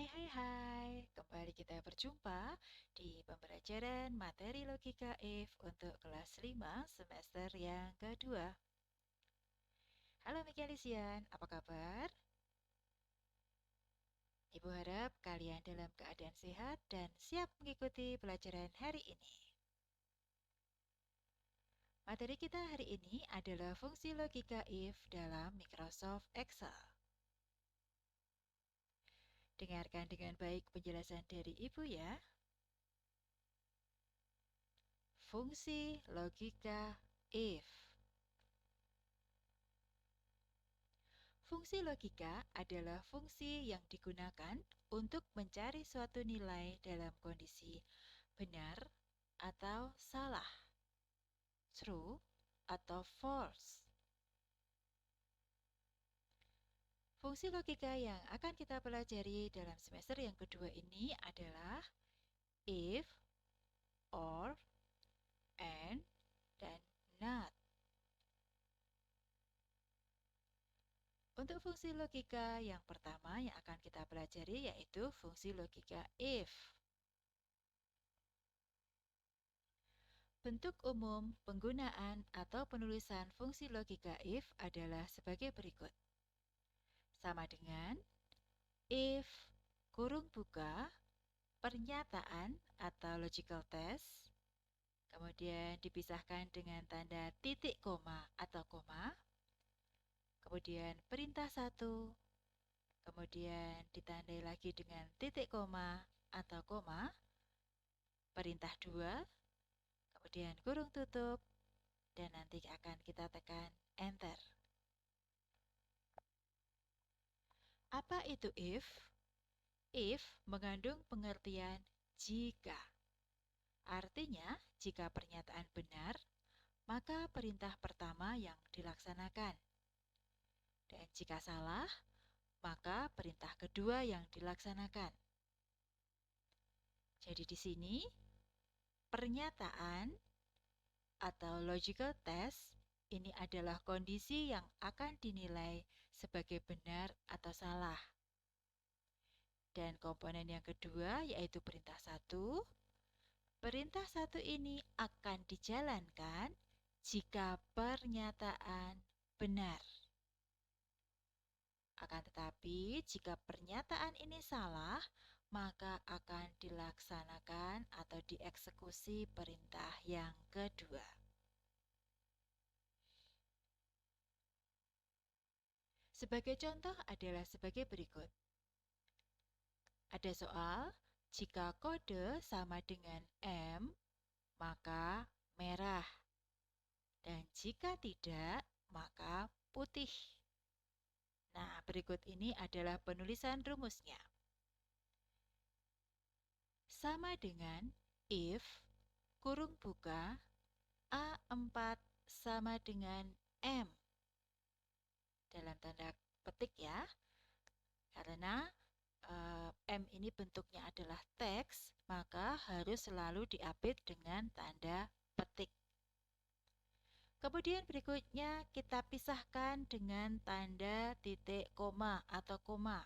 Hai, kembali kita berjumpa di pembelajaran materi logika if untuk kelas 5 semester yang kedua. Halo Mikalisian, apa kabar? Ibu harap kalian dalam keadaan sehat dan siap mengikuti pelajaran hari ini. Materi kita hari ini adalah fungsi logika if dalam Microsoft Excel. Dengarkan dengan baik penjelasan dari Ibu ya. Fungsi logika if. Fungsi logika adalah fungsi yang digunakan untuk mencari suatu nilai dalam kondisi benar atau salah, true atau false. Fungsi logika yang akan kita pelajari dalam semester yang kedua ini adalah if, or, and, dan not. Untuk fungsi logika yang pertama yang akan kita pelajari yaitu fungsi logika if. Bentuk umum penggunaan atau penulisan fungsi logika if adalah sebagai berikut. Sama dengan if kurung buka pernyataan atau logical test, kemudian dipisahkan dengan tanda titik koma atau koma, kemudian perintah satu, kemudian ditandai lagi dengan titik koma atau koma, perintah dua, kemudian kurung tutup, dan nanti akan kita tekan enter. Apa itu if? If mengandung pengertian jika. Artinya, jika pernyataan benar, maka perintah pertama yang dilaksanakan. Dan jika salah, maka perintah kedua yang dilaksanakan. Jadi di sini, pernyataan atau logical test ini adalah kondisi yang akan dinilai sebagai benar atau salah. Dan komponen yang kedua yaitu perintah satu. Perintah satu ini akan dijalankan jika pernyataan benar. Akan tetapi jika pernyataan ini salah, maka akan dilaksanakan atau dieksekusi perintah yang kedua. Sebagai contoh adalah sebagai berikut. Ada soal, jika kode sama dengan M, maka merah. Dan jika tidak, maka putih. Nah, berikut ini adalah penulisan rumusnya. Sama dengan if, kurung buka, A4 sama dengan M. Dalam tanda petik ya. Karena M ini bentuknya adalah teks, maka harus selalu diapit dengan tanda petik. Kemudian berikutnya kita pisahkan dengan tanda titik koma atau koma.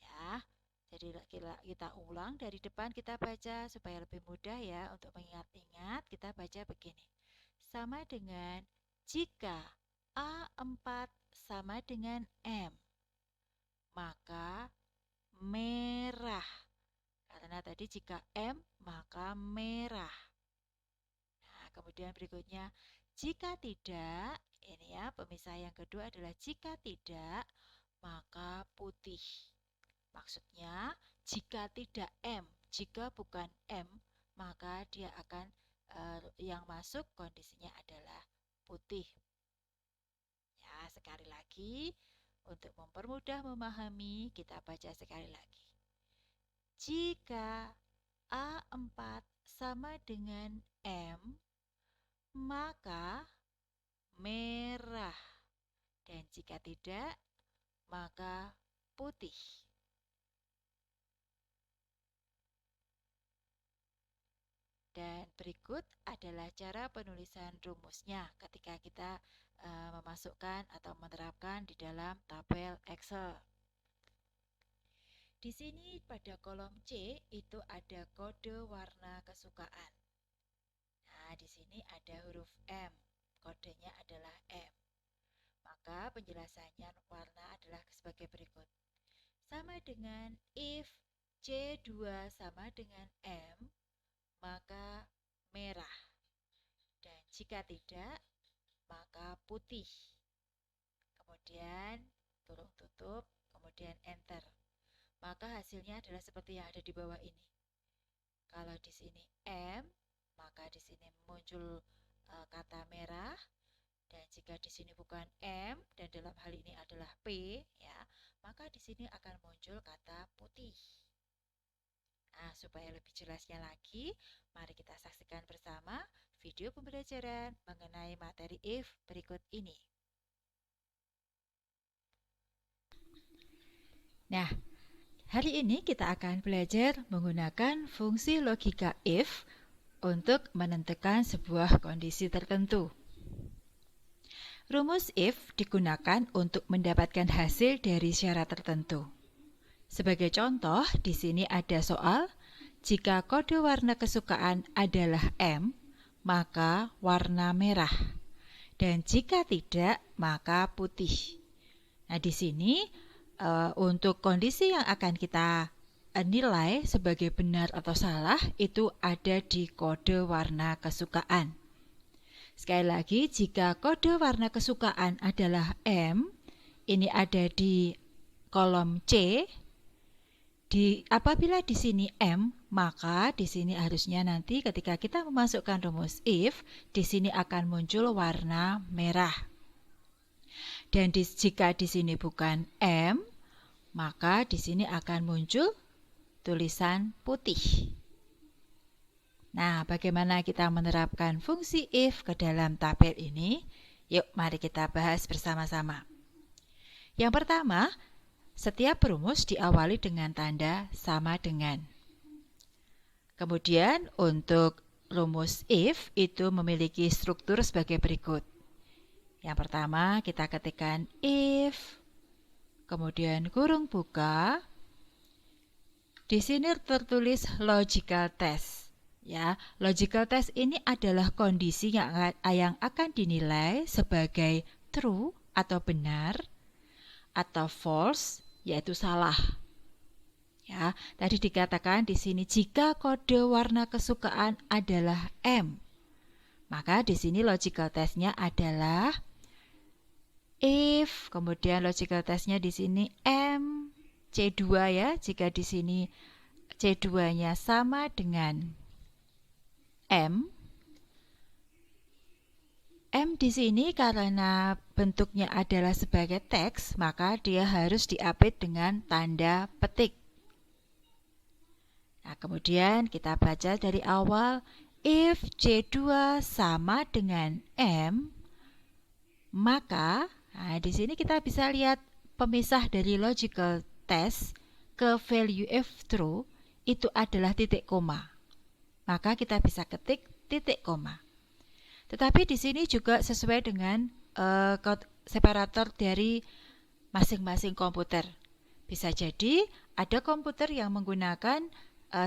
Ya, jadi kita ulang dari depan kita baca supaya lebih mudah ya untuk mengingat-ingat. Kita baca begini. Sama dengan jika A4 sama dengan M, maka merah. Karena tadi jika M, maka merah. Nah, kemudian berikutnya, jika tidak, ini ya pemisah yang kedua adalah jika tidak, maka putih. Maksudnya, jika tidak M, jika bukan M, maka dia akan yang masuk kondisinya adalah putih. Ya, sekali lagi, untuk mempermudah memahami, kita baca sekali lagi. Jika A4 sama dengan M, maka merah. Dan jika tidak, maka putih. Dan berikut adalah cara penulisan rumusnya ketika kita memasukkan atau menerapkan di dalam tabel Excel. Di sini pada kolom C itu ada kode warna kesukaan. Nah, di sini ada huruf M. Kodenya adalah M. Maka penjelasannya warna adalah sebagai berikut. Sama dengan if C2 sama dengan M, maka merah. Dan jika tidak, maka putih. Kemudian kurung tutup, kemudian enter. Maka hasilnya adalah seperti yang ada di bawah ini. Kalau di sini M, maka di sini muncul kata merah. Dan jika di sini bukan M dan dalam hal ini adalah P, ya, maka di sini akan muncul kata putih. Nah, supaya lebih jelasnya lagi, mari kita saksikan bersama video pembelajaran mengenai materi if berikut ini. Nah, hari ini kita akan belajar menggunakan fungsi logika if untuk menentukan sebuah kondisi tertentu. Rumus if digunakan untuk mendapatkan hasil dari syarat tertentu. Sebagai contoh, di sini ada soal, jika kode warna kesukaan adalah M, maka warna merah. Dan jika tidak, maka putih. Nah, di sini untuk kondisi yang akan kita nilai sebagai benar atau salah itu ada di kode warna kesukaan. Sekali lagi, jika kode warna kesukaan adalah M, ini ada di kolom C. Apabila di sini M, maka di sini harusnya nanti ketika kita memasukkan rumus if, di sini akan muncul warna merah. Dan jika di sini bukan M, maka di sini akan muncul tulisan putih. Nah, bagaimana kita menerapkan fungsi if ke dalam tabel ini? Yuk, mari kita bahas bersama-sama. Yang pertama, setiap rumus diawali dengan tanda sama dengan. Kemudian, untuk rumus if itu memiliki struktur sebagai berikut. Yang pertama, kita ketikkan if, kemudian kurung buka. Di sini tertulis logical test. Ya, logical test ini adalah kondisi yang akan dinilai sebagai true atau benar atau false, yaitu salah. Ya, tadi dikatakan di sini jika kode warna kesukaan adalah M, maka di sini logical testnya adalah if, kemudian logical testnya di sini M, C2 ya, jika di sini C2-nya sama dengan M di sini karena bentuknya adalah sebagai teks, maka dia harus diapit dengan tanda petik. Nah, kemudian kita baca dari awal, if C2 sama dengan M, maka di sini kita bisa lihat pemisah dari logical test ke value if true itu adalah titik koma. Maka kita bisa ketik titik koma. Tetapi di sini juga sesuai dengan separator dari masing-masing komputer. Bisa jadi ada komputer yang menggunakan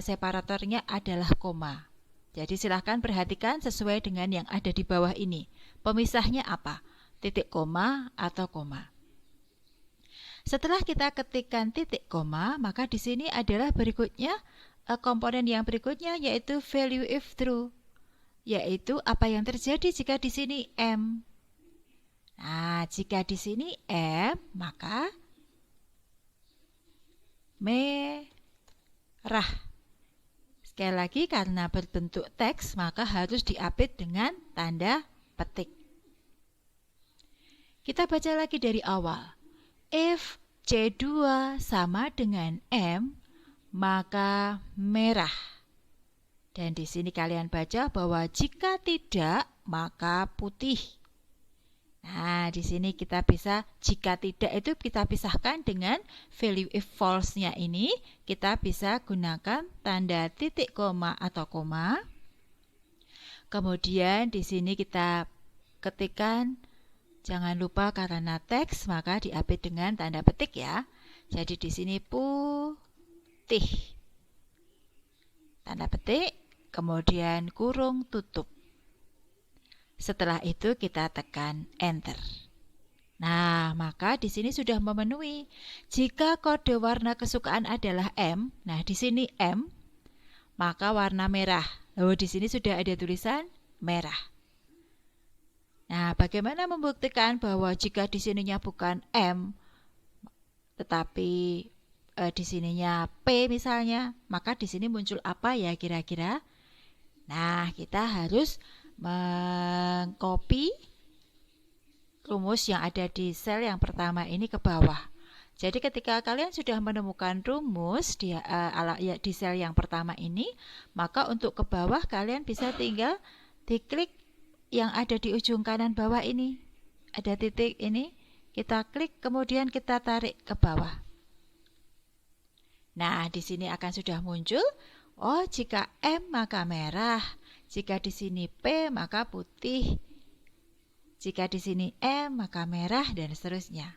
separatornya adalah koma. Jadi silahkan perhatikan sesuai dengan yang ada di bawah ini. Pemisahnya apa? Titik koma atau koma. Setelah kita ketikkan titik koma, maka di sini adalah berikutnya komponen yang berikutnya yaitu value if true, yaitu apa yang terjadi jika di sini M. Nah, jika di sini M, maka merah. Sekali lagi, karena berbentuk teks, maka harus diapit dengan tanda petik. Kita baca lagi dari awal. If C2 sama dengan M, maka merah. Dan di sini kalian baca bahwa jika tidak, maka putih. Nah, di sini kita bisa, jika tidak itu kita pisahkan dengan value if false-nya ini, kita bisa gunakan tanda titik koma atau koma. Kemudian di sini kita ketikkan, jangan lupa karena teks, maka diapit dengan tanda petik ya. Jadi di sini putih. Tanda petik, kemudian kurung tutup. Setelah itu kita tekan enter. Nah, maka di sini sudah memenuhi. Jika kode warna kesukaan adalah M, nah di sini M, maka warna merah. Lalu di sini sudah ada tulisan merah. Nah, bagaimana membuktikan bahwa jika di sininya bukan M, tetapi di sininya P misalnya, maka di sini muncul apa ya kira-kira? Nah, kita harus mengcopy rumus yang ada di sel yang pertama ini ke bawah. Jadi ketika kalian sudah menemukan rumus di sel yang pertama ini, maka untuk ke bawah kalian bisa tinggal diklik yang ada di ujung kanan bawah ini. Ada titik ini, kita klik kemudian kita tarik ke bawah. Nah, di sini akan sudah muncul, oh jika M maka merah, jika di sini P maka putih, jika di sini M maka merah dan seterusnya.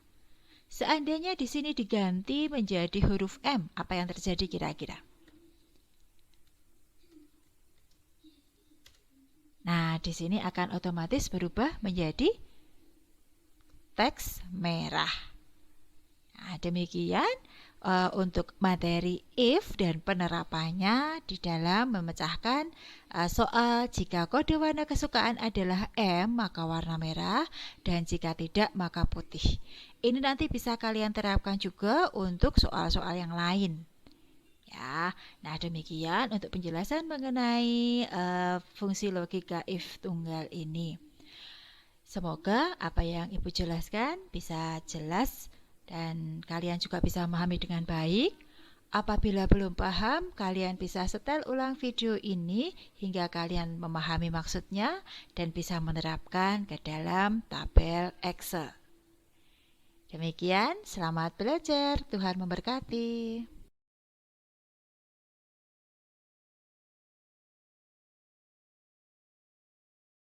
Seandainya di sini diganti menjadi huruf M, apa yang terjadi kira-kira? Nah, di sini akan otomatis berubah menjadi teks merah. Nah, demikian untuk materi if dan penerapannya di dalam memecahkan soal jika kode warna kesukaan adalah M maka warna merah dan jika tidak maka putih. Ini nanti bisa kalian terapkan juga untuk soal-soal yang lain. Ya, nah demikian untuk penjelasan mengenai fungsi logika if tunggal ini. Semoga apa yang Ibu jelaskan bisa jelas dan kalian juga bisa memahami dengan baik. Apabila belum paham, kalian bisa setel ulang video ini hingga kalian memahami maksudnya dan bisa menerapkan ke dalam tabel Excel. Demikian, selamat belajar. Tuhan memberkati.